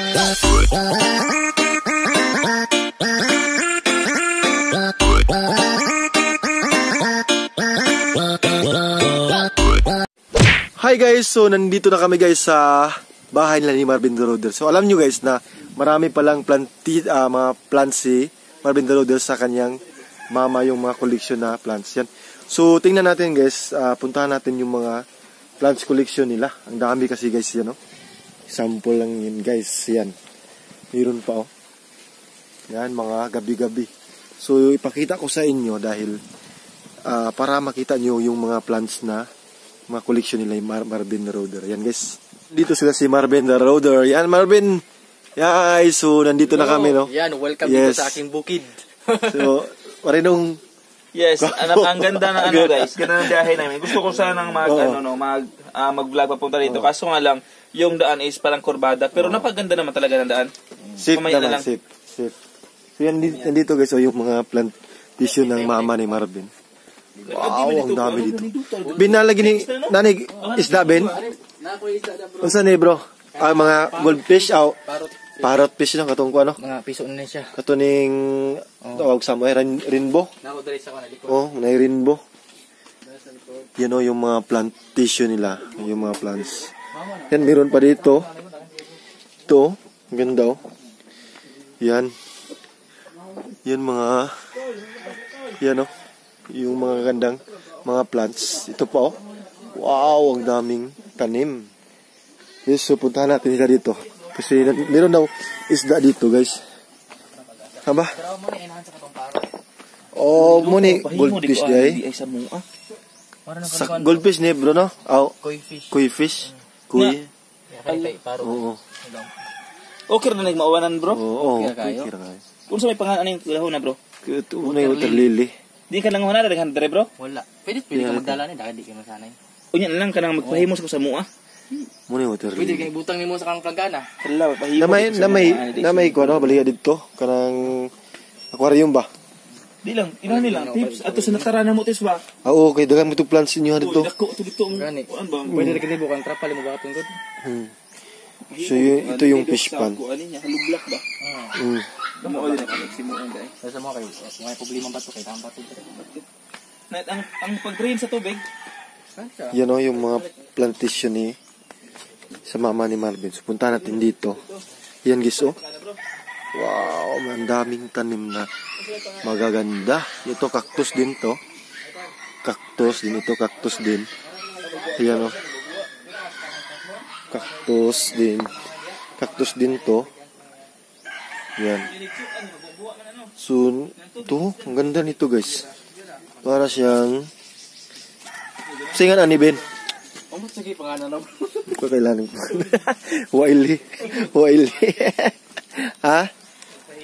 Hi guys, so nandito na kami guys sa bahay nila ni Marvin the Roader. So alam nyo guys na marami palang mga plants si Marvin the Roader sa kanyang mama, yung mga collection na plants yan. So tingnan natin guys, puntahan natin yung mga plants collection nila. Ang dami kasi guys yan, no? Sample lang yun guys, yan. Meron pa oh. Yan, mga gabi-gabi. So ipakita ko sa inyo dahil para makita nyo yung mga plants na mga collection nila yung Marvin the Roader. Yan guys. Dito sila si Marvin the Roader. Yan Marvin. Yan. So nandito na kami, no? Yan, welcome dito sa aking bukid. So, marinong. Yes, ang ganda ng ano guys. Ganda ng biyahe namin. Gusto ko sanang mag-vlog papunta dito. Kaso nga lang, yung daan is parang kurbada. Pero napaganda naman talaga ng daan. Safe naman, safe. So yan nandito guys, yung mga plantation ng mama ni Marvin. Wow, ang dami dito. Binalagi ni nanig isda ben? Unsa ni bro? Mga goldfish aw. Parrot fish lang katong ko ano? Mga piso na siya. Katuning tawag sa mga rainbow. Oh, na rainbow. Yan yung mga plantation nila, yung mga plants. Yan meron pa dito. Ito, ganda oh. Yan. Yan mga yan oh. Yung mga gandang mga plants. Ito pa oh. Wow, ang daming tanim. Yes, so puntahan natin sila dito. Kasi meron daw isda dito guys. Haba? Oh, muni goldfish day. Sa goldfish ni bro no? Oh, koi fish. Koi. Oo. Okay na nagmaawanan bro? Oo, okay ra kayo. Kung sa may pangalan ano yung lahon na bro? Ito na yung water lily. Di ka lang huna na daghan dere bro? Wala. Pwede ka magdala ni dahil di ka masanay. Unya lang ka nang magpahimos ko sa mua. Muna yung water lily. Pwede kay butang nimo sa kang plagana. Hello, pahimos. Namay ko ano baliya dito kanang aquarium ba? Di lang, ilan nilang tips ato sa nakarana mo tis ba? Okay, dagan mo to plants niyo dito. Dako to dito. Gani. Kuan ba? Pwede ra kay bukan trapal mo bakit tungkod. So ito yung fish pan. Kuan niya, halublak ba? Mo din na simuon dai. Sa mo kay may problema ba to kay tampat to. Net ang pag-drain sa tubig. Yan o yung mga plantation ni sa mama ni Marvin. So punta natin dito. Yan guys oh. Wow, ang daming tanim na magaganda. Ito cactus din to. Cactus din ito, cactus din. Yan oh. Cactus din. Cactus din to. Yan. So, ito, ang ganda nito guys. Para siyang singan ani Ben. Sige pangalan na. Ko kailangan. Wiley. Ha?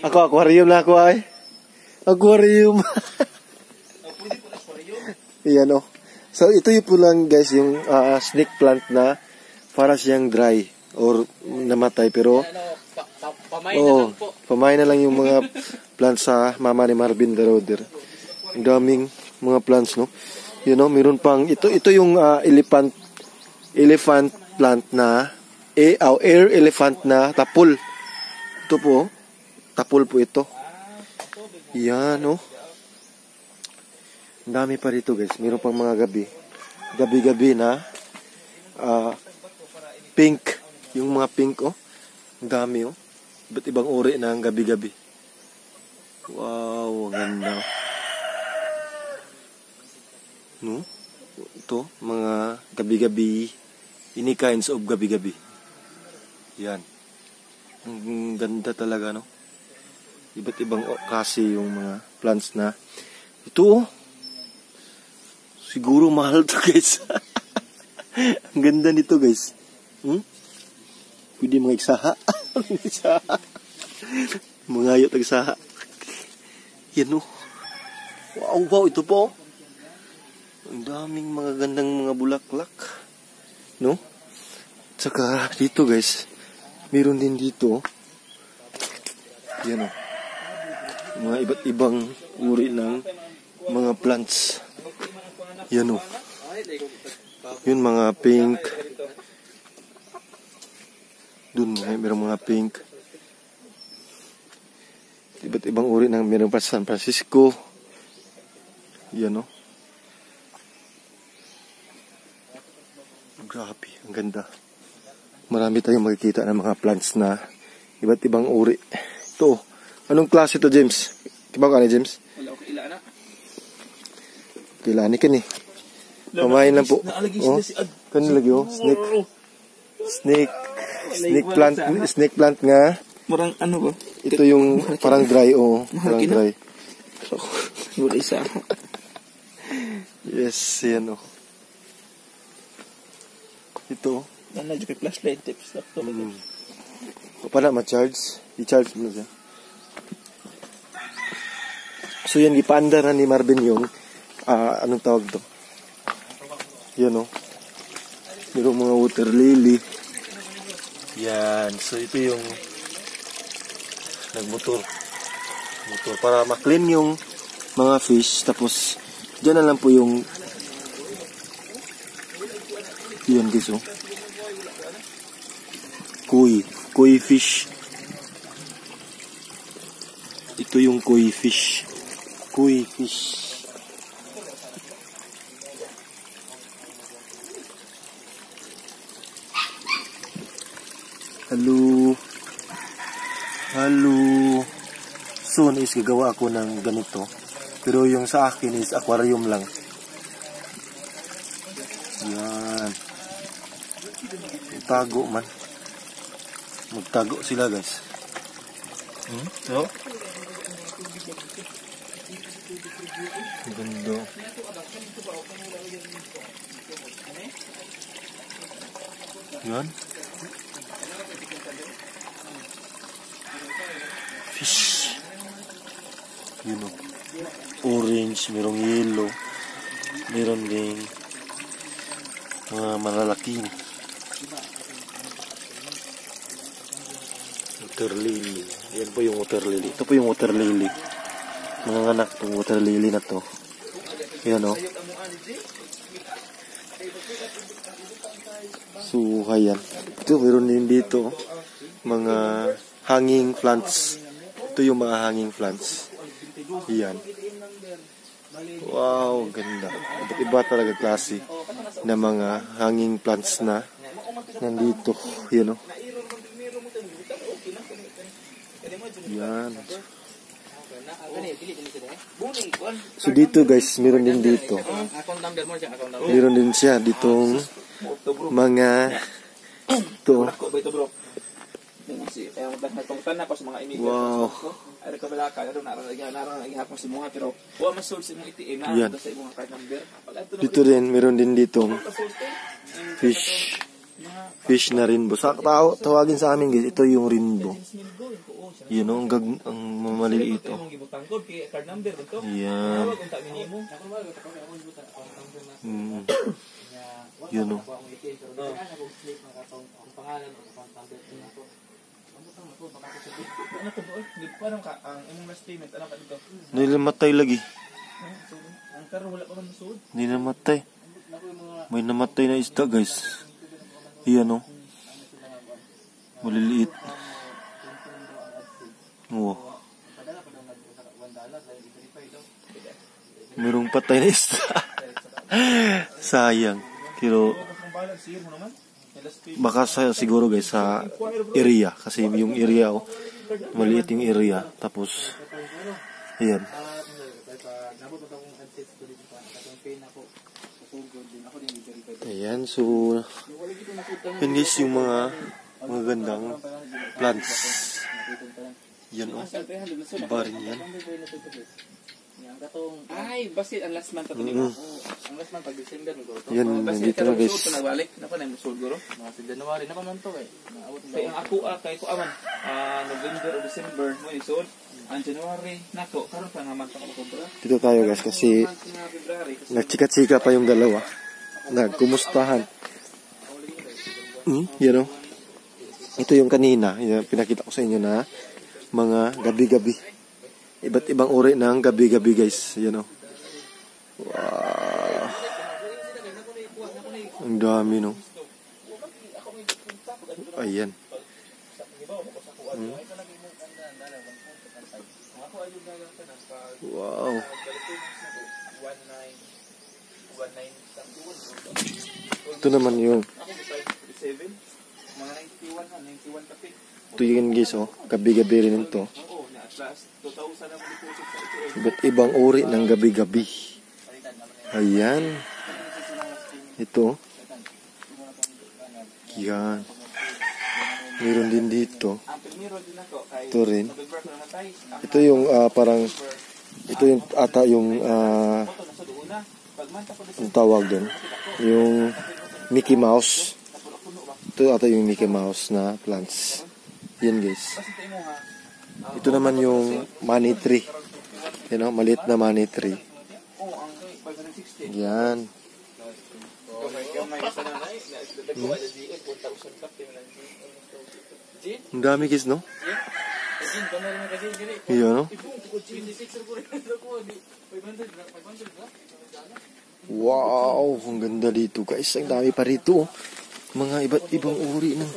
Ako aquarium na ako ay. Aquarium. Yan oh. So ito yung po lang guys yung snake plant na para siyang dry or namatay pero pamay na lang yung mga plants sa mama ni Marvin the Roader. Ang daming mga plants no. You know, meron pang ito yung elephant plant na air elephant na tapul. Ito po, tapul po ito. Yan oh. Ang dami pa rito guys. Meron pang mga gabi na pink. Yung mga pink oh. Ang dami oh. Iba't ibang uri na ang gabi-gabi. Wow, ang ganda. No? Ito, mga gabi-gabi. Any kinds of gabi-gabi. Yan. Ang ganda talaga, no? Iba't ibang klase yung mga plants na. Ito, oh. Siguro mahal to, guys. Ang ganda nito, guys. Pwede mga iksaha. Mga ayot nagsaha. Yan, oh. Wow, ito po. Ang daming mga gandang mga bulaklak. No? Tsaka dito, guys. Meron din dito. Yan o. Mga iba't ibang uri ng mga plants. Yan o. Yun mga pink. Dun merong mga pink. Iba't ibang uri ng meron pa sa San Francisco. Yan, no? Grabe, ang ganda. Marami tayong makikita ng mga plants na iba't ibang uri. Ito, anong klase to, James? Kibaw ka ni James? Wala ko ila na. Kilani ka ni. Pamain lang po. Oh, kanil lagi oh. Snake plant nga. Murang ano ba? Ito yung parang dry oh. Parang dry. Wala isa. Yes, yan oh. Ito. Ano yung flashlight tips? Pa na ma-charge. I-charge mo siya. So yan, ipaanda na ni Marvin yung anong tawag to? Yan o. Mayroong mga water lily. Yan. So ito yung nagmotor. Motor para ma-clean yung mga fish. Tapos dyan na lang po yung yan guys o. Koi fish. Ito yung koi fish. Koi fish. Hello. Soon is gagawa ako ng ganito. Pero yung sa akin is aquarium lang. Yan. Tago man. Magtago sila guys. So. Ganda. Yan. Fish. You know. Orange, merong yellow. Meron ding mga malalaking. Water lily. Yan po yung water lily. Ito po yung water lily. Mga anak itong water lily na to. Yan o. So, ayan. Ito, meron din dito mga hanging plants. Ito yung mga hanging plants. Yan. Wow, ganda. Iba talaga klase na mga hanging plants na nandito. Yan o. Yan. So dito guys, meron din dito. Meron din siya ditong mga ito. Wow. Yan. Dito din, meron din ditong fish. Fish na rainbow. Sa tawagin sa amin guys, ito yung rainbow. Yun o, ang maliliit ito. Yan. Yun o. Hindi namatay lagi. Hindi namatay. May namatay na isda guys. Yan o. Maliliit. Wow. Merong patay na isda. Sayang. Pero baka siguro guys sa area. Kasi yung area oh, maliit yung area. Tapos ayan. Ayan, so yun guys yung mga magandang plants. Yan o. Iba rin yan. Ay, basit ang last month ang last month pag December yan, nandito na guys. Nagbalik na pa na yung siguro. Sa January na pa man to eh. Kaya ang ako kay ko aman November o December mo isod. Ang January nako karon pa naman pa ako. Dito tayo guys kasi nagchika-chika pa yung dalawa. Nagkumustahan. Yan o. Ito yung kanina, yung pinakita ko sa inyo na mga gabi-gabi. Iba't ibang uri ng gabi-gabi guys. Yan o. Wow. Ang dami no. Ayan. Wow. Ito naman yung ito yun guys, oh. Gabi-gabi rin ito. Iba't ibang uri ng gabi-gabi. Ayan. Ito. Yan. Meron din dito. Ito rin. Ito yung parang ito yung ata yung ang tawag doon. Yung Mickey Mouse. Ito ata yung Mickey Mouse na plants. Yan guys. Ito naman yung money tree. You know, maliit na money tree. Yan. Ang dami guys, no? Iya, no? Wow, ang ganda dito guys. Ang dami pa rito, oh. Mga iba't ibang uri ng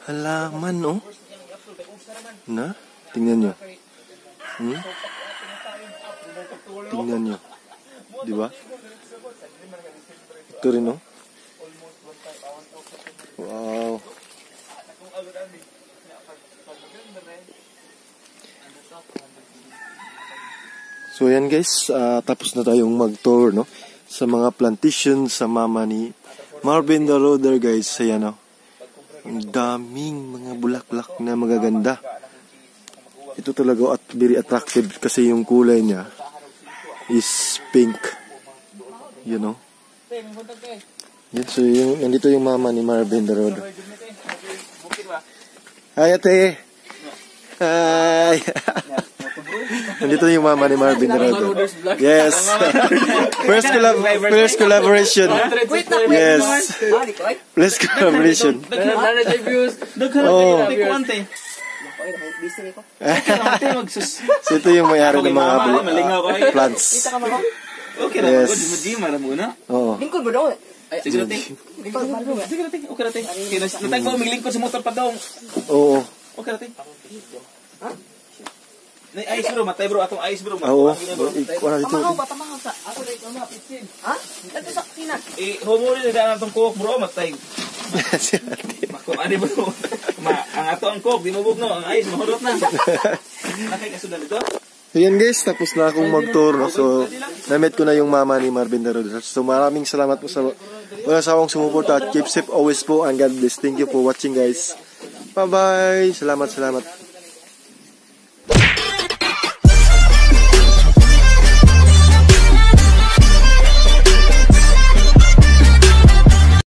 halaman, oh. Na? Tingnan nyo. Tingnan nyo. Diba? Ito rin, no? Wow. So yan guys, tapos na tayong mag-tour, no? Sa mga plantation sa mama ni Marvin the Roader guys. Ayan, no? Ang daming mga bulaklak na magaganda. Ito talaga at very attractive kasi yung kulay niya is pink. You know? Yan, so yung, nandito yung mama ni Marvin the Roader. Hi ate! Hi! Nandito yung mama ni Marvin the Roader. Yes! First collaboration. Yes! First collaboration. Oh. So ito yung may-ari ng mga plants. Yes. Oo. Lingkod ba daw? Sige natin. Sige natin. Okay natin. Natag ba maglingkod sa motor pa daw? Oo. Okay natin. Ha? Nay ice bro, matay bro atong ice bro. Oo. Wala dito. Pamahaw sa. Ako dai ko na 15. Ha? Dito sa kina. Homo rin na atong coke bro, matay. Mako ani bro. Ang ato ang coke, di mo bugno, ang ice mahurot na. Nakay kasudan dito. So yan guys, tapos na akong mag-tour, no? So, na-meet ko na yung mama ni Marvin the Roader. So maraming salamat po sa mga sawang sumuporta at keep safe always po and God bless. Thank you for watching guys. Bye-bye. Salamat.